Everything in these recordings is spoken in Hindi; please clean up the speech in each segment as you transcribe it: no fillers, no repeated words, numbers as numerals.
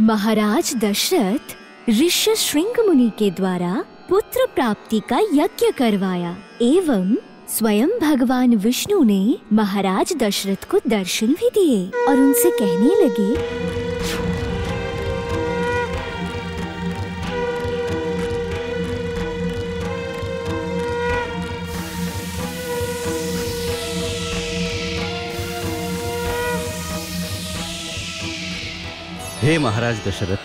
महाराज दशरथ ऋषि श्रृंग मुनि के द्वारा पुत्र प्राप्ति का यज्ञ करवाया एवं स्वयं भगवान विष्णु ने महाराज दशरथ को दर्शन भी दिए और उनसे कहने लगे, हे महाराज दशरथ,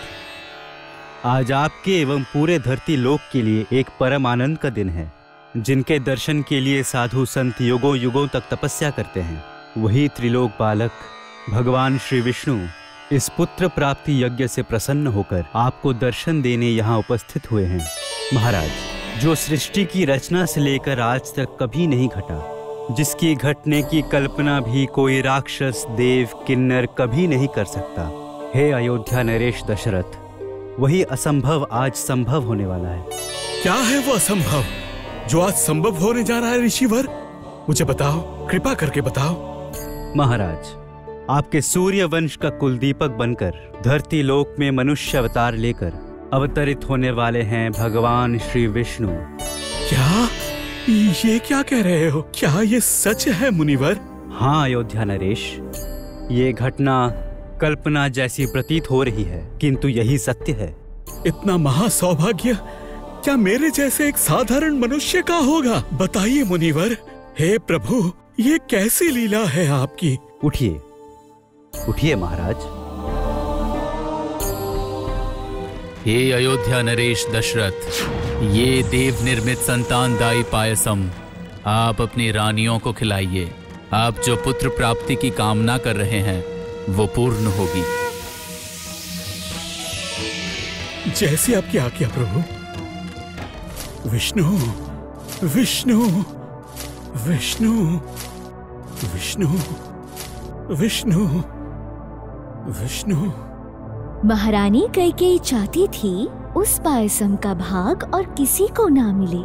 आज आपके एवं पूरे धरती लोक के लिए एक परम आनंद का दिन है। जिनके दर्शन के लिए साधु संत युगों युगों तक तपस्या करते हैं, वही त्रिलोक बालक भगवान श्री विष्णु इस पुत्र प्राप्ति यज्ञ से प्रसन्न होकर आपको दर्शन देने यहाँ उपस्थित हुए हैं। महाराज, जो सृष्टि की रचना से लेकर आज तक कभी नहीं घटा, जिसकी घटने की कल्पना भी कोई राक्षस देव किन्नर कभी नहीं कर सकता, हे अयोध्या नरेश दशरथ, वही असंभव आज संभव होने वाला है। क्या है वो असंभव जो आज संभव होने जा रहा है ऋषिवर? मुझे बताओ, कृपा करके बताओ। महाराज, आपके सूर्य वंश का कुलदीपक बनकर धरती लोक में मनुष्य अवतार लेकर अवतरित होने वाले हैं भगवान श्री विष्णु। क्या ये क्या कह रहे हो? क्या ये सच है मुनिवर? हाँ अयोध्या नरेश, ये घटना कल्पना जैसी प्रतीत हो रही है, किंतु यही सत्य है। इतना महासौभाग्य क्या मेरे जैसे एक साधारण मनुष्य का होगा? बताइए मुनिवर। हे प्रभु, ये कैसी लीला है आपकी? उठिए उठिए महाराज। हे अयोध्या नरेश दशरथ, ये देव निर्मित संतानदायी पायसम आप अपनी रानियों को खिलाइए। आप जो पुत्र प्राप्ति की कामना कर रहे हैं वो पूर्ण होगी। जैसी आपकी आज्ञा प्रभु। विष्णु विष्णु विष्णु विष्णु विष्णु विष्णु। महारानी कैकेयी चाहती थी उस पायसम का भाग और किसी को ना मिले,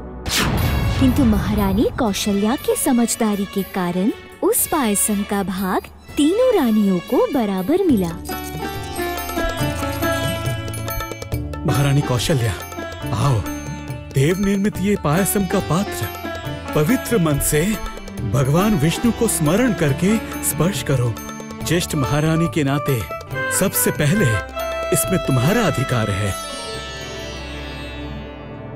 किंतु महारानी कौशल्या की समझदारी के कारण उस पायसम का भाग तीनों रानियों को बराबर मिला। महारानी कौशल्या, आओ, देव निर्मित ये पायसम का पात्र पवित्र मन से भगवान विष्णु को स्मरण करके स्पर्श करो। ज्येष्ठ महारानी के नाते सबसे पहले इसमें तुम्हारा अधिकार है।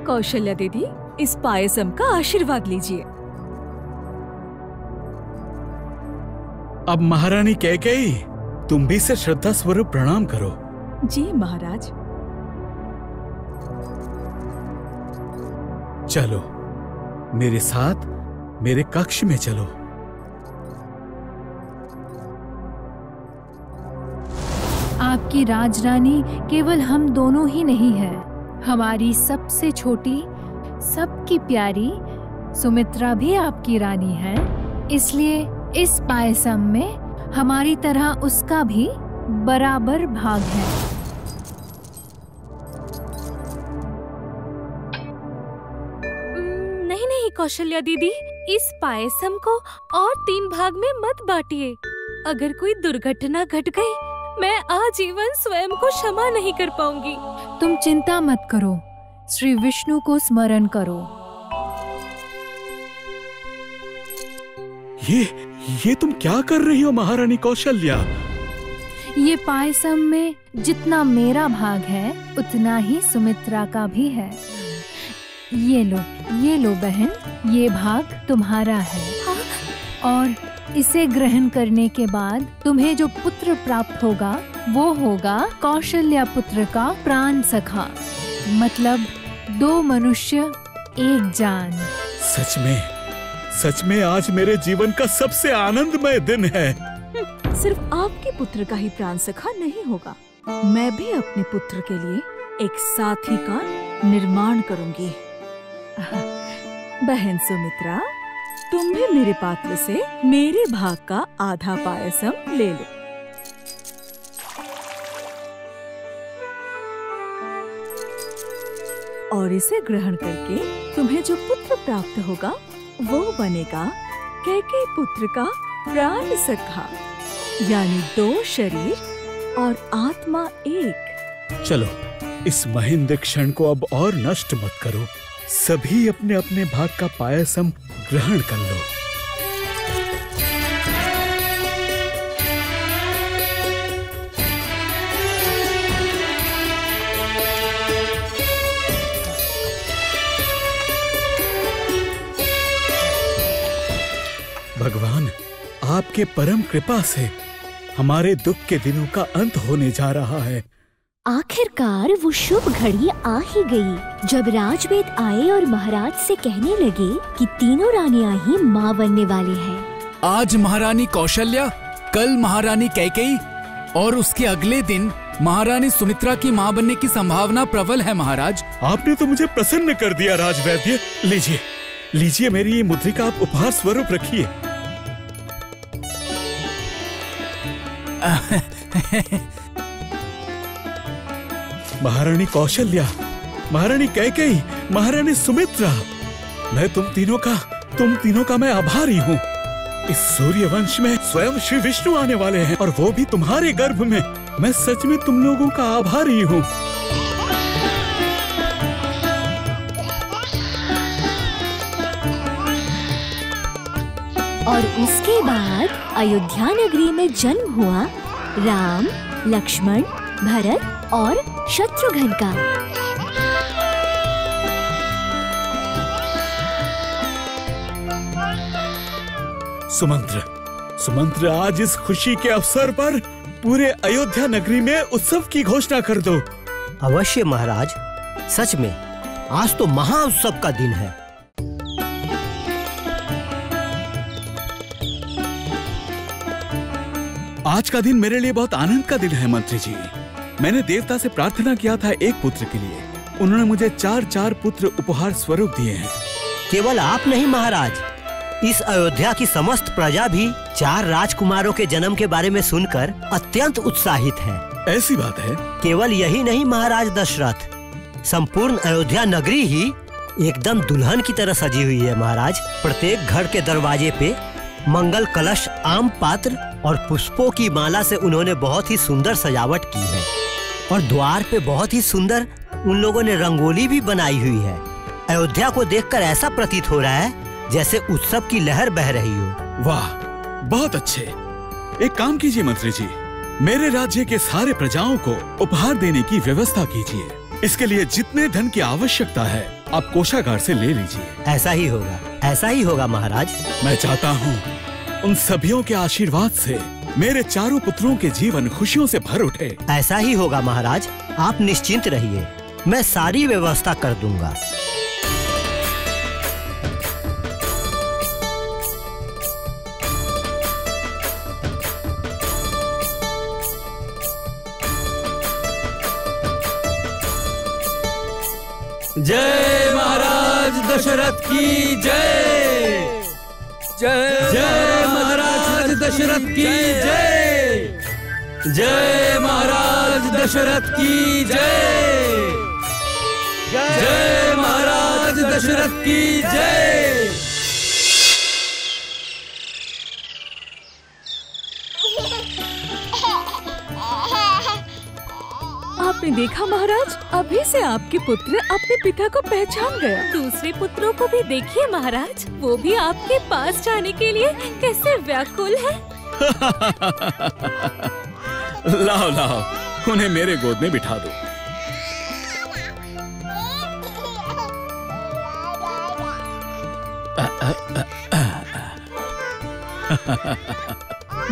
कौशल्या दीदी, इस पायसम का आशीर्वाद लीजिए। अब महारानी कैकेयी, तुम भी इसे श्रद्धा स्वरूप प्रणाम करो। जी महाराज। चलो मेरे साथ मेरे कक्ष में चलो। आपकी राजरानी केवल हम दोनों ही नहीं है, हमारी सबसे छोटी, सबकी प्यारी सुमित्रा भी आपकी रानी है। इसलिए इस पायसम में हमारी तरह उसका भी बराबर भाग है। नहीं नहीं कौशल्या दीदी, इस पायसम को और 3 भाग में मत बांटिए। अगर कोई दुर्घटना घट गई, मैं आजीवन स्वयं को क्षमा नहीं कर पाऊंगी। तुम चिंता मत करो, श्री विष्णु को स्मरण करो। ये तुम क्या कर रही हो महारानी कौशल्या? ये पायसम में जितना मेरा भाग है उतना ही सुमित्रा का भी है। ये लो बहन, ये भाग तुम्हारा है। और इसे ग्रहण करने के बाद तुम्हें जो पुत्र प्राप्त होगा वो होगा कौशल्या पुत्र का प्राण सखा, मतलब 2 मनुष्य एक जान। सच में आज मेरे जीवन का सबसे आनंदमय दिन है। सिर्फ आपके पुत्र का ही प्राण सखा नहीं होगा, मैं भी अपने पुत्र के लिए एक साथी का निर्माण करूंगी। बहन सुमित्रा, तुम भी मेरे पात्र से मेरे भाग का आधा पायसम ले लो। और इसे ग्रहण करके तुम्हें जो पुत्र प्राप्त होगा वो बनेगा कैकेयी पुत्र का प्राण सखा, यानी 2 शरीर और आत्मा एक। चलो, इस महेंद्र क्षण को अब और नष्ट मत करो। सभी अपने अपने भाग का पायसम ग्रहण कर लो। भगवान, आपके परम कृपा से हमारे दुख के दिनों का अंत होने जा रहा है। आखिरकार वो शुभ घड़ी आ ही गई जब राजवेद आए और महाराज से कहने लगे कि तीनों रानियां ही माँ बनने वाली हैं। आज महारानी कौशल्या, कल महारानी कैकेयी और उसके अगले दिन महारानी सुमित्रा की माँ बनने की संभावना प्रबल है महाराज। आपने तो मुझे प्रसन्न कर दिया राजवैद्य। लीजिए, लीजिए, मेरी ये मुद्रिका आप उपहार स्वरूप रखिए। महारानी कौशल्या, महारानी कैकेयी, महारानी सुमित्रा, मैं तुम तीनों का मैं आभारी हूँ। इस सूर्यवंश में स्वयं श्री विष्णु आने वाले हैं और वो भी तुम्हारे गर्भ में। मैं सच में तुम लोगों का आभारी हूँ। और उसके बाद अयोध्या नगरी में जन्म हुआ राम, लक्ष्मण, भरत और शत्रुघ्न का। सुमंत्र, आज इस खुशी के अवसर पर पूरे अयोध्या नगरी में उत्सव की घोषणा कर दो। अवश्य महाराज, सच में आज तो महाउत्सव का दिन है। आज का दिन मेरे लिए बहुत आनंद का दिन है मंत्री जी। मैंने देवता से प्रार्थना किया था एक पुत्र के लिए। उन्होंने मुझे 4 पुत्र उपहार स्वरूप दिए हैं। केवल आप नहीं महाराज, इस अयोध्या की समस्त प्रजा भी 4 राजकुमारों के जन्म के बारे में सुनकर अत्यंत उत्साहित है। ऐसी बात है? केवल यही नहीं महाराज दशरथ, संपूर्ण अयोध्या नगरी ही एकदम दुल्हन की तरह सजी हुई है महाराज। प्रत्येक घर के दरवाजे पे मंगल कलश, आम पात्र और पुष्पों की माला से उन्होंने बहुत ही सुंदर सजावट की है और द्वार पे बहुत ही सुंदर उन लोगों ने रंगोली भी बनाई हुई है। अयोध्या को देखकर ऐसा प्रतीत हो रहा है जैसे उत्सव की लहर बह रही हो। वाह, बहुत अच्छे। एक काम कीजिए मंत्री जी, मेरे राज्य के सारे प्रजाओं को उपहार देने की व्यवस्था कीजिए। इसके लिए जितने धन की आवश्यकता है आप कोषागार से ले लीजिए। ऐसा ही होगा, ऐसा ही होगा महाराज। मैं चाहता हूँ उन सभियों के आशीर्वाद से मेरे 4 पुत्रों के जीवन खुशियों से भर उठे। ऐसा ही होगा महाराज, आप निश्चिंत रहिए, मैं सारी व्यवस्था कर दूंगा। जय महाराज दशरथ की जय। जय महाराज दशरथ की जय। जय महाराज दशरथ की जय। जय महाराज दशरथ की जय। आपने देखा महाराज, अभी से आपके पुत्र अपने पिता को पहचान गया। दूसरे पुत्रों को भी देखिए महाराज, वो भी आपके पास जाने के लिए कैसे व्याकुल है। लाओ लाओ, उन्हें मेरे गोद में बिठा दो।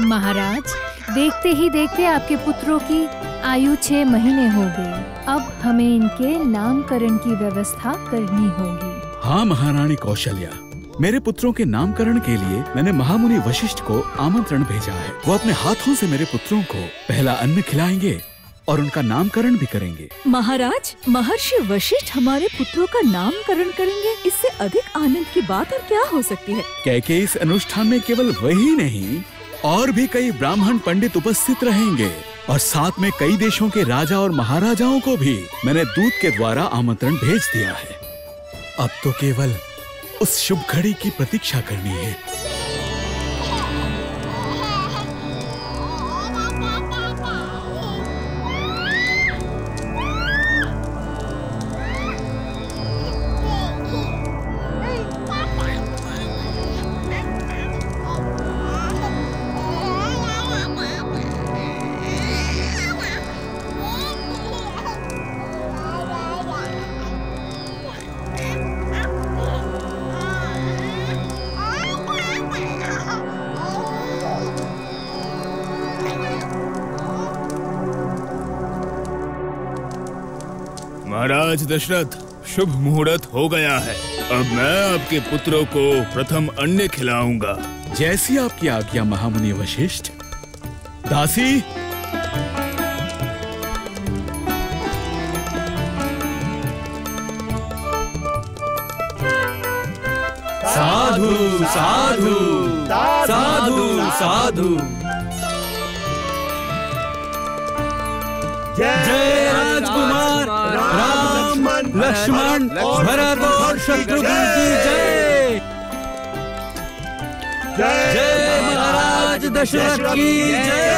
महाराज, देखते ही देखते आपके पुत्रों की आयु 6 महीने हो गई। अब हमें इनके नामकरण की व्यवस्था करनी होगी। हाँ महारानी कौशल्या, मेरे पुत्रों के नामकरण के लिए मैंने महामुनि वशिष्ठ को आमंत्रण भेजा है। वो अपने हाथों से मेरे पुत्रों को पहला अन्न खिलाएंगे और उनका नामकरण भी करेंगे। महाराज, महर्षि वशिष्ठ हमारे पुत्रों का नामकरण करेंगे, इससे अधिक आनंद की बात और क्या हो सकती है। कैकेयी इस अनुष्ठान में केवल वही नहीं, और भी कई ब्राह्मण पंडित उपस्थित रहेंगे और साथ में कई देशों के राजा और महाराजाओं को भी मैंने दूत के द्वारा आमंत्रण भेज दिया है। अब तो केवल उस शुभ घड़ी की प्रतीक्षा करनी है। महाराज दशरथ, शुभ मुहूर्त हो गया है। अब मैं आपके पुत्रों को प्रथम अन्न खिलाऊंगा। जैसी आपकी आज्ञा महामुनि वशिष्ठ। दासी, साधु साधु साधु साधु। जय राजकुमार राम लक्ष्मण भरत और शत्रुघ्न की जय। जय महाराज दशरथ की जय।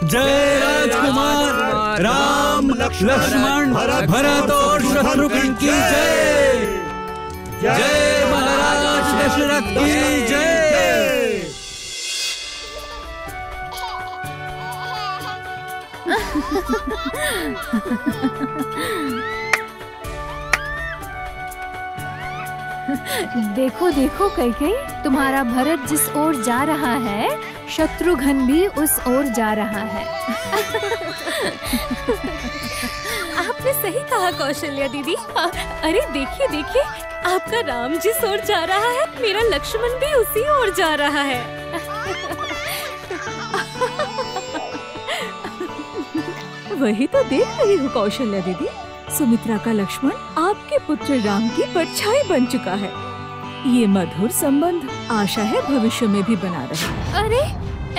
जय राजकुमार राम लक्ष्मण भरत और शत्रुघ्न की जय। जय महाराज दशरथ की जय। देखो देखो कैकेयी, तुम्हारा भरत जिस ओर जा रहा है, शत्रुघ्न भी उस ओर जा रहा है। आपने सही कहा कौशल्या दीदी। अरे देखिए देखिए, आपका राम जिस ओर जा रहा है, मेरा लक्ष्मण भी उसी ओर जा रहा है। वही तो देख रही हूँ कौशल्या दीदी। सुमित्रा का लक्ष्मण आपके पुत्र राम की परछाई बन चुका है। ये मधुर संबंध आशा है भविष्य में भी बना रहे। अरे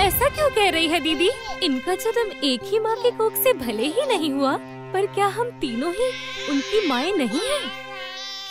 ऐसा क्यों कह रही है दीदी? इनका जन्म एक ही माँ के कोख से भले ही नहीं हुआ, पर क्या हम तीनों ही उनकी माएँ नहीं हैं?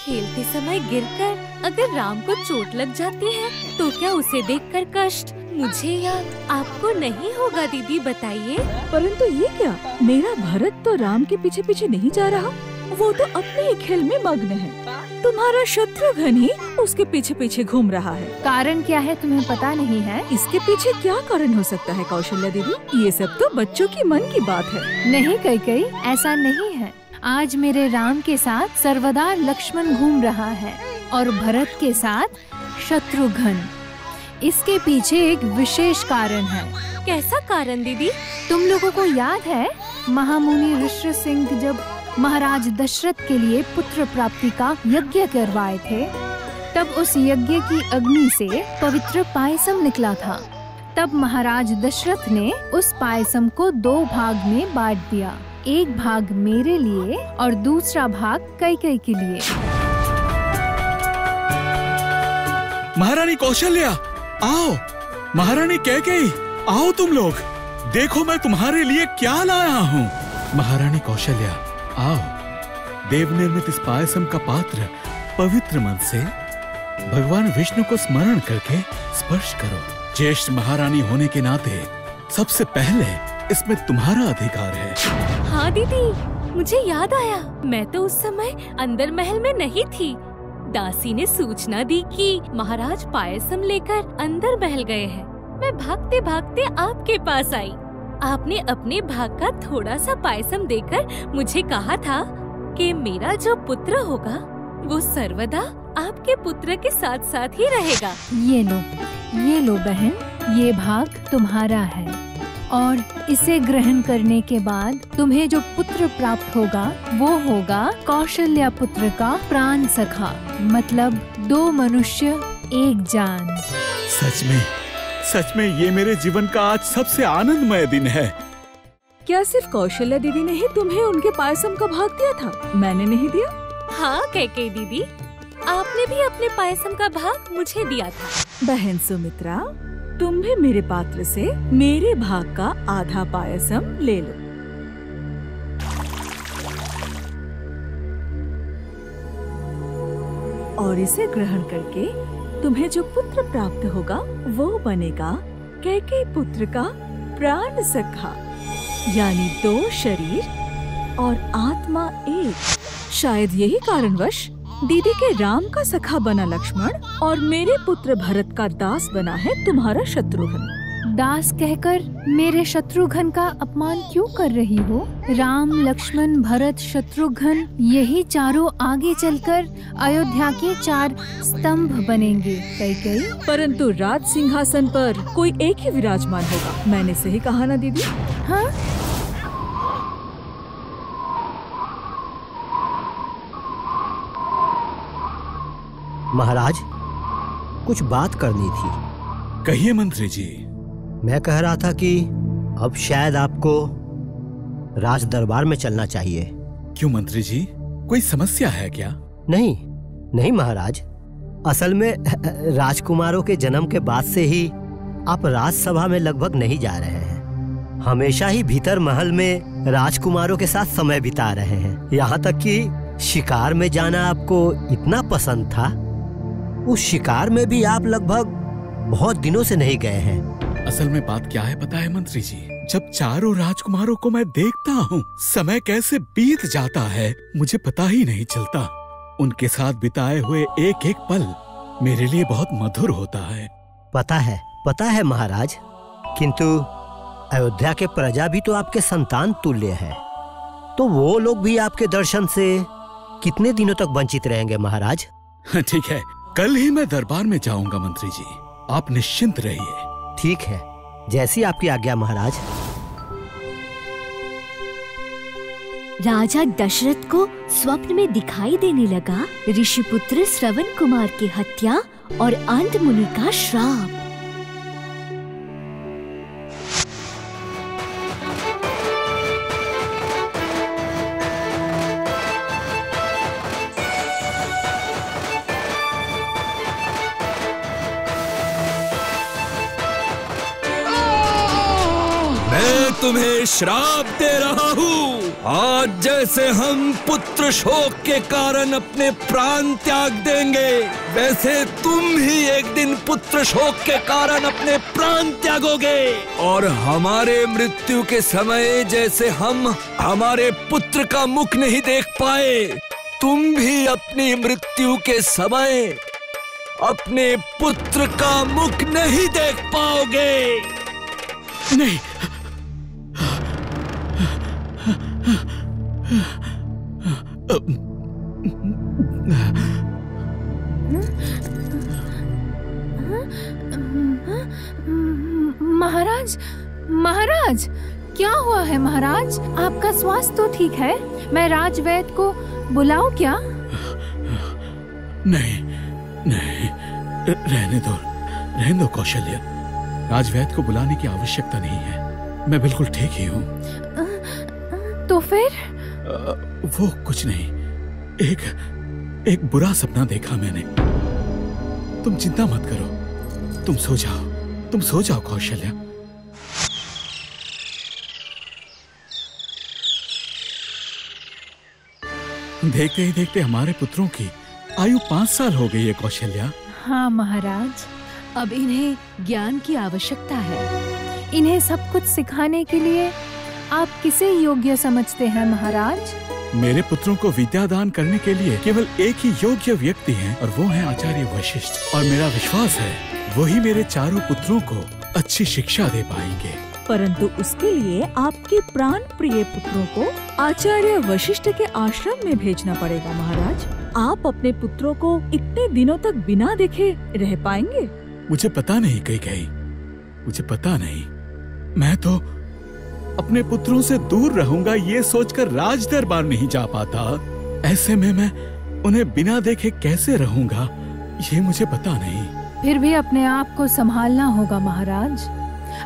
खेलते समय गिरकर अगर राम को चोट लग जाती है तो क्या उसे देखकर कष्ट मुझे या आपको नहीं होगा दीदी, बताइए? परंतु ये क्या, मेरा भरत तो राम के पीछे पीछे नहीं जा रहा, वो तो अपने ही खेल में मग्न है। तुम्हारा शत्रुघ्न ही उसके पीछे पीछे घूम रहा है। कारण क्या है तुम्हें पता नहीं है? इसके पीछे क्या कारण हो सकता है कौशल्या दीदी? ये सब तो बच्चों की मन की बात है। नहीं कैकेयी, ऐसा नहीं है। आज मेरे राम के साथ सर्वदा लक्ष्मण घूम रहा है और भरत के साथ शत्रुघ्न। इसके पीछे एक विशेष कारण है। कैसा कारण दीदी? तुम लोगों को याद है महामुनि ऋषि सिंह जब महाराज दशरथ के लिए पुत्र प्राप्ति का यज्ञ करवाए थे, तब उस यज्ञ की अग्नि से पवित्र पायसम निकला था। तब महाराज दशरथ ने उस पायसम को 2 भाग में बांट दिया, एक भाग मेरे लिए और दूसरा भाग कैकेयी के लिए। महारानी कौशल्या, आओ। महारानी कैकेयी, आओ तुम लोग, देखो मैं तुम्हारे लिए क्या लाया हूँ। महारानी कौशल्या, आओ। देव निर्मित इस पायसम का पात्र पवित्र मन से भगवान विष्णु को स्मरण करके स्पर्श करो। ज्येष्ठ महारानी होने के नाते सबसे पहले इसमें तुम्हारा अधिकार है। हाँ दीदी, मुझे याद आया, मैं तो उस समय अंदर महल में नहीं थी। दासी ने सूचना दी कि महाराज पायसम लेकर अंदर महल गए हैं। मैं भागते भागते आपके पास आई। आपने अपने भाग का थोड़ा सा पायसम देकर मुझे कहा था कि मेरा जो पुत्र होगा वो सर्वदा आपके पुत्र के साथ साथ ही रहेगा। ये लो बहन, ये भाग तुम्हारा है और इसे ग्रहण करने के बाद तुम्हें जो पुत्र प्राप्त होगा वो होगा कौशल्या पुत्र का प्राण सखा, मतलब 2 मनुष्य 1 जान। सच में ये मेरे जीवन का आज सबसे आनंदमय दिन है। क्या सिर्फ कौशल्या दीदी ने ही तुम्हें उनके पायसम का भाग दिया था? मैंने नहीं दिया? हाँ कैकेयी दीदी, आपने भी अपने पायसम का भाग मुझे दिया था। बहन सुमित्रा, तुम भी मेरे पात्र से मेरे भाग का आधा पायसम ले लो। और इसे ग्रहण करके तुम्हें जो पुत्र प्राप्त होगा वो बनेगा कैकेयी पुत्र का प्राण सखा, यानी 2 शरीर और आत्मा 1। शायद यही कारणवश दीदी के राम का सखा बना लक्ष्मण और मेरे पुत्र भरत का दास बना है तुम्हारा शत्रुघ्न। दास कहकर मेरे शत्रुघ्न का अपमान क्यों कर रही हो? राम, लक्ष्मण, भरत, शत्रुघ्न, यही चारों आगे चलकर अयोध्या के 4 स्तंभ बनेंगे कैकेयी। परंतु राज सिंहासन पर कोई एक ही विराजमान होगा। मैंने सही कहा ना दीदी? हाँ, महाराज, कुछ बात करनी थी। कहिए मंत्री जी। मैं कह रहा था कि अब शायद आपको राज दरबार में चलना चाहिए। क्यों मंत्री जी, कोई समस्या है क्या? नहीं नहीं महाराज, असल में राजकुमारों के जन्म के बाद से ही आप राजसभा में लगभग नहीं जा रहे हैं। हमेशा ही भीतर महल में राजकुमारों के साथ समय बिता रहे हैं। यहाँ तक कि शिकार में जाना आपको इतना पसंद था, उस शिकार में भी आप लगभग बहुत दिनों से नहीं गए हैं। असल में बात क्या है पता है मंत्री जी, जब चारों राजकुमारों को मैं देखता हूँ, समय कैसे बीत जाता है मुझे पता ही नहीं चलता। उनके साथ बिताए हुए एक एक पल मेरे लिए बहुत मधुर होता है। पता है महाराज, किंतु अयोध्या के प्रजा भी तो आपके संतान तुल्य है, तो वो लोग भी आपके दर्शन से कितने दिनों तक वंचित रहेंगे महाराज? ठीक है, कल ही मैं दरबार में जाऊंगा मंत्री जी, आप निश्चिंत रहिए। ठीक है, जैसी आपकी आज्ञा महाराज। राजा दशरथ को स्वप्न में दिखाई देने लगा ऋषिपुत्र श्रवण कुमार की हत्या और अंत मुनि का श्राप। तुम्हें श्राप दे रहा हूँ। आज जैसे हम पुत्र शोक के कारण अपने प्राण त्याग देंगे, वैसे तुम भी एक दिन पुत्र शोक के कारण अपने प्राण त्यागोगे। और हमारे मृत्यु के समय जैसे हम हमारे पुत्र का मुख नहीं देख पाए, तुम भी अपनी मृत्यु के समय अपने पुत्र का मुख नहीं देख पाओगे। नहीं, महाराज, महाराज, क्या हुआ है महाराज? आपका स्वास्थ्य तो ठीक है? मैं राजवैद्य को बुलाऊं क्या? नहीं नहीं, रहने दो कौशल्या, राजवैद्य को बुलाने की आवश्यकता नहीं है, मैं बिल्कुल ठीक ही हूँ। तो फिर? वो कुछ नहीं, एक बुरा सपना देखा मैंने। तुम चिंता मत करो, तुम सो जाओ कौशल्या। देखते ही देखते हमारे पुत्रों की आयु 5 साल हो गई है कौशल्या। हाँ महाराज, अब इन्हें ज्ञान की आवश्यकता है। इन्हें सब कुछ सिखाने के लिए आप किसे योग्य समझते हैं महाराज? मेरे पुत्रों को विद्यादान करने के लिए केवल एक ही योग्य व्यक्ति हैं, और वो है आचार्य वशिष्ठ। और मेरा विश्वास है वही मेरे चारों पुत्रों को अच्छी शिक्षा दे पाएंगे। परंतु उसके लिए आपके प्राण प्रिय पुत्रों को आचार्य वशिष्ठ के आश्रम में भेजना पड़ेगा महाराज। आप अपने पुत्रों को इतने दिनों तक बिना देखे रह पाएंगे? मुझे पता नहीं कहीं, मुझे पता नहीं। मैं तो अपने पुत्रों से दूर रहूंगा ये सोचकर राज दरबार नहीं जा पाता। ऐसे में मैं उन्हें बिना देखे कैसे रहूंगा ये मुझे पता नहीं। फिर भी अपने आप को संभालना होगा महाराज।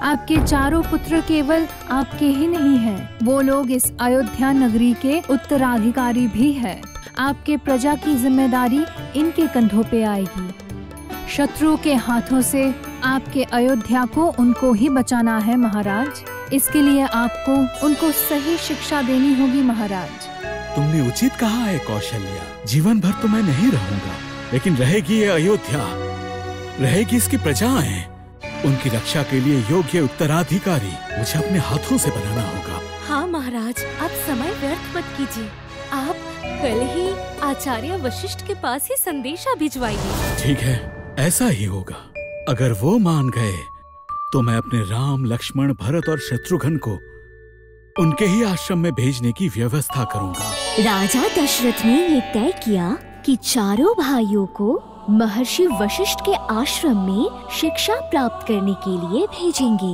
आपके चारों पुत्र केवल आपके ही नहीं हैं, वो लोग इस अयोध्या नगरी के उत्तराधिकारी भी हैं। आपके प्रजा की जिम्मेदारी इनके कंधों पे आएगी। शत्रुओं के हाथों से आपके अयोध्या को उनको ही बचाना है महाराज। इसके लिए आपको उनको सही शिक्षा देनी होगी महाराज। तुमने उचित कहा है कौशल्या, जीवन भर तो मैं नहीं रहूंगा, लेकिन रहेगी ये अयोध्या, रहेगी इसकी प्रजाएं। उनकी रक्षा के लिए योग्य उत्तराधिकारी मुझे अपने हाथों से बनाना होगा। हाँ महाराज, आप समय व्यर्थ मत कीजिए। आप कल ही आचार्य वशिष्ठ के पास ही संदेशा भिजवाइए। ठीक है, ऐसा ही होगा। अगर वो मान गए तो मैं अपने राम, लक्ष्मण, भरत और शत्रुघ्न को उनके ही आश्रम में भेजने की व्यवस्था करूंगा। राजा दशरथ ने ये तय किया कि चारों भाइयों को महर्षि वशिष्ठ के आश्रम में शिक्षा प्राप्त करने के लिए भेजेंगे।